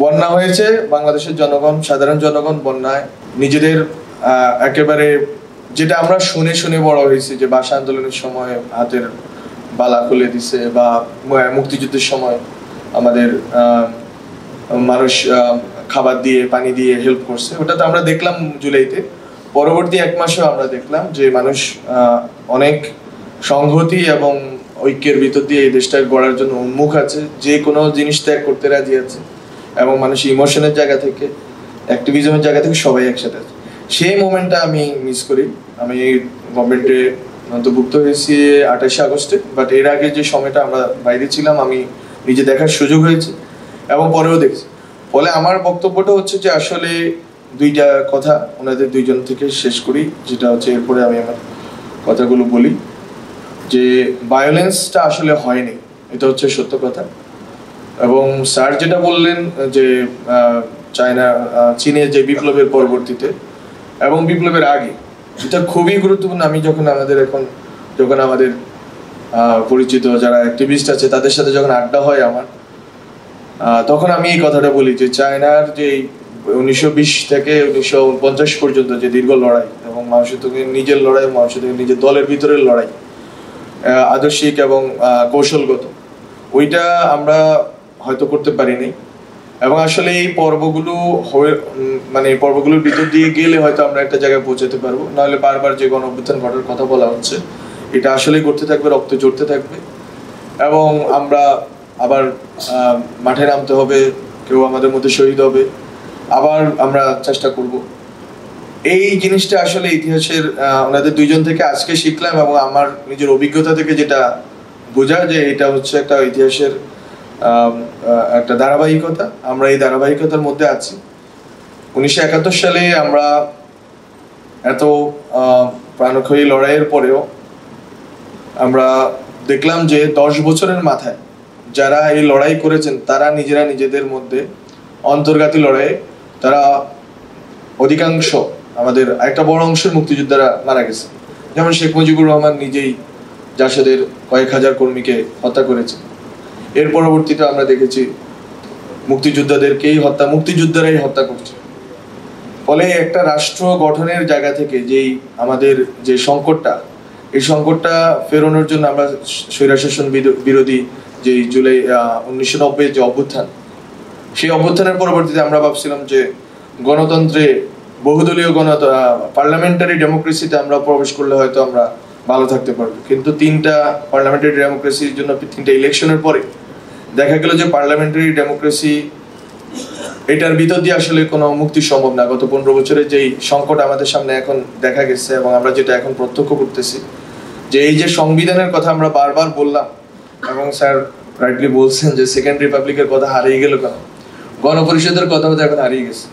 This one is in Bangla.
বন্যা হয়েছে, বাংলাদেশের জনগণ, সাধারণ জনগণ বন্যায় নিজেদের একেবারে, যেটা আমরা শুনে শুনে বড় হয়েছি যে ভাষা আন্দোলনের সময় হাতের বালা খুলে দিছে, বা মুক্তিযুদ্ধের সময় আমাদের মানুষ খাবার দিয়ে পানি দিয়ে হেল্প করছে, ওটা তো আমরা দেখলাম জুলাইতে। পরবর্তী 1 মাসেও আমরা দেখলাম যে মানুষ অনেক সংহতি এবং ঐক্যের ভিতর দিয়ে এই দেশটা গড়ার জন্য উন্মুখ আছে, যে কোনো জিনিস ত্যাগ করতে রাজি আছে, এবং মানুষ ইমোশনের জায়গা থেকে, অ্যাক্টিভিজমের জায়গা থেকে সবাই একসাথে আছে। সেই মোমেন্টটা আমি মিস করি। আমি গভর্নমেন্টে অন্তর্ভুক্ত হয়েছি 28 আগস্টে, বাট এর আগে যে সময়টা আমরা বাইরে ছিলাম আমি নিজে দেখার সুযোগ হয়েছে এবং পরেও দেখছি। ফলে আমার বক্তব্যটা হচ্ছে যে আসলে দুইটা কথা ওনাদের দুইজন থেকে শেষ করি, যেটা হচ্ছে এরপরে আমি আমার কথাগুলো বলি, যে ভায়োলেন্সটা আসলে হয়নি, এটা হচ্ছে সত্য কথা। এবং স্যার যেটা বললেন যে চীনে যে বিপ্লবের পরবর্তীতে এবং বিপ্লবের আগে, এটা খুবই গুরুত্বপূর্ণ। আমি যখন আমাদের পরিচিত যারা অ্যাক্টিভিস্ট আছে তাদের সাথে যখন আড্ডা হয় আমার, তখন আমি এই কথাটা বলি যে চায়নার যে 1920 থেকে 1950 পর্যন্ত যে দীর্ঘ লড়াই, এবং মানুষের থেকে নিজের লড়াই, মানুষের থেকে নিজের দলের ভিতরের লড়াই, আদর্শিক এবং কৌশলগত, ওইটা আমরা হয়তো করতে পারিনি। এবং আসলে এই পর্বগুলোর ভিতর দিয়ে গেলে হয়তো আমরা একটা জায়গায় পৌঁছাতে পারবো, নাহলে বারবার যে গণ অভ্যুত্থান ঘটার কথা বলা হচ্ছে এটা আসলেই করতে থাকবে, রক্ত জড়তে থাকবে, এবং আমরা আবার মাঠে নামতে হবে, কেউ আমাদের মধ্যে শহীদ হবে, আবার আমরা চেষ্টা করব। এই জিনিসটা আসলে ইতিহাসের ওনাদের দুইজন থেকে আজকে শিখলাম, এবং আমার নিজের অভিজ্ঞতা থেকে যেটা বোঝা যে এটা হচ্ছে একটা ইতিহাসের একটা ধারাবাহিকতা। আমরা এই ধারাবাহিকতার মধ্যে আছি। 1971 সালে আমরা এত প্রাণক্ষয়ী লড়াইয়ের পরেও আমরা দেখলাম যে 10 বছরের মাথায় যারা এই লড়াই করেছেন তারা নিজেরা নিজেদের মধ্যে অন্তর্ঘাতী লড়াইয়ে তারা অধিকাংশ, আমাদের একটা বড় অংশের মুক্তিযোদ্ধারা মারা গেছে। যেমন শেখ মুজিবুর রহমান নিজেই জাসদের কয়েক হাজার কর্মীকে হত্যা করেছে। এর পরবর্তীতে আমরা দেখেছি মুক্তিযোদ্ধারাই হত্যা করছে। ফলে একটা রাষ্ট্র গঠনের জায়গা থেকে যেই আমাদের যে সংকটটা, এই সংকটটা ফেরানোর জন্য আমরা স্বৈরশাসন বিরোধী যে জুলাই 1990 যে অভ্যুত্থান, সেই অভ্যুত্থানের পরবর্তীতে আমরা ভাবছিলাম যে গণতন্ত্রে, বহুদলীয় পার্লামেন্টারি ডেমোক্রেসিতে আমরা প্রবেশ করলে হয়তো আমরা ভালো থাকতে পারবো। কিন্তু 3টা পার্লামেন্টারি ডেমোক্রেসির জন্য 3টা ইলেকশনের পরে দেখা গেল যে পার্লামেন্টারি ডেমোক্রেসি এটার ভিতর দিয়ে আসলে কোনো মুক্তি সম্ভব না। গত 15 বছরের যেই সংকট আমাদের সামনে এখন দেখা গেছে, এবং আমরা যেটা এখন প্রত্যক্ষ করতেছি, যে এই যে সংবিধানের কথা আমরা বারবার বললাম, এবং স্যার রাইটলি বলছেন যে সেকেন্ড রিপাবলিকের কথা হারিয়ে গেল কেন, গণপরিষদের কথাও তো এখন হারিয়ে গেছে।